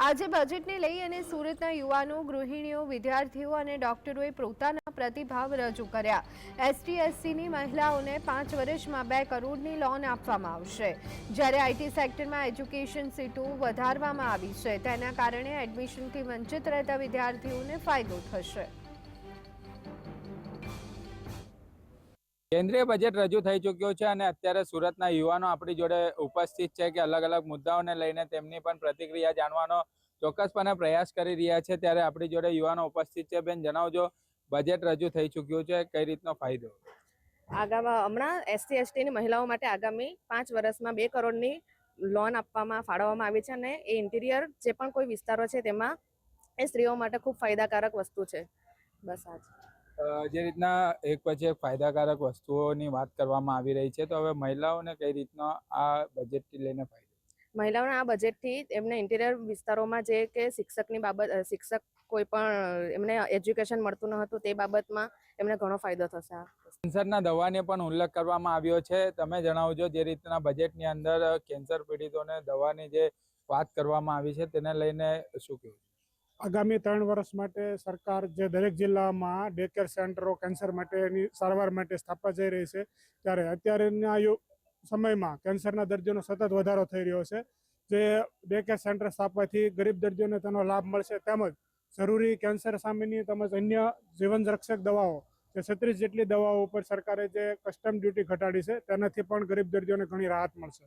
આજે બજેટને લઈ અને સુરતના યુવાનો, ગૃહિણીઓ, વિદ્યાર્થીઓ અને ડોક્ટરોએ પોતાના પ્રતિભાવ રજૂ કર્યા। ST-SCની મહિલાઓને 5 વર્ષમાં 2 કરોડની લોન આપવામાં આવશે, જ્યારે IT સેક્ટરમાં એજ્યુકેશન સીટો વધારવામાં આવી છે। તેના કારણે એડમિશનથી વંચિત રહેતા વિદ્યાર્થીઓને ફાયદો થશે। કેન્દ્રીય બજેટ રજૂ થઈ ચૂક્યું છે અને અત્યારે સુરતના યુવાનો આપણી જોડે ઉપસ્થિત છે કે અલગ અલગ મુદ્દાઓને લઈને તેમની પણ પ્રતિક્રિયા જાણવાનો ચોક્કસપણે પ્રયાસ કરી રહ્યા છે। ત્યારે આપણી જોડે યુવાનો ઉપસ્થિત છે। બેન, જણાવજો, બજેટ રજૂ થઈ ચૂક્યું છે, કઈ રીતનો ફાયદો? હમણાં ST-STની મહિલાઓ માટે આગામી 5 વર્ષમાં 2 કરોડની લોન ફાળવવામાં આવી છે અને એ ઇન્ટિરિયર જે પણ કોઈ વિસ્તારો છે તેમાં એ સ્ત્રીઓ માટે ખૂબ ફાયદાકારક વસ્તુ છે। બસ આ જ જે રીતના એક પછી એક ફાયદાકારક વસ્તુઓની વાત કરવામાં આવી રહી છે, તો હવે મહિલાઓને કઈ રીતનો આ બજેટથી લઈને ફાયદો? મહિલાઓને આ બજેટથી એમને ઇન્ટિરિયર વિસ્તારોમાં જે કે શિક્ષક કોઈ પણ એમને એજ્યુકેશન મળતું ન હતું તે બાબતમાં એમને ઘણો ફાયદો થશે। કેન્સરના દવાને પણ ઉલ્લેખ કરવામાં આવ્યો છે। તમે જણાવજો, જે રીતના બજેટની અંદર કેન્સર પીડિતોને દવાની જે વાત કરવામાં આવી છે તેને લઈને શું કહેવું? આગામી 3 વર્ષ માટે સરકાર જે દરેક જિલ્લામાં ડે કેર સેન્ટરો કેન્સર માટેની સારવાર માટે સ્થાપવા જઈ રહી છે, ત્યારે અત્યારના સમયમાં કેન્સરના દર્દીઓનો સતત વધારો થઈ રહ્યો છે। જે ડે કેર સેન્ટર સ્થાપવાથી ગરીબ દર્દીઓને તેનો લાભ મળશે, તેમજ જરૂરી કેન્સર સામેની તેમજ અન્ય જીવન રક્ષક દવાઓ જે 36 જેટલી દવાઓ ઉપર સરકારે જે કસ્ટમ ડ્યુટી ઘટાડી છે, તેનાથી પણ ગરીબ દર્દીઓને ઘણી રાહત મળશે।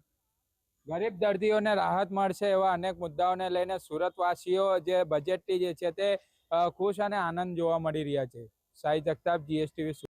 ગરીબ દર્દીઓને રાહત મળશે એવા અનેક મુદ્દાઓને લઈને સુરતવાસીઓ જે બજેટથી જે છે તે ખુશ અને આનંદ જોવા મળી રહ્યા છે। સાહિદ જગતાપ, GSTV।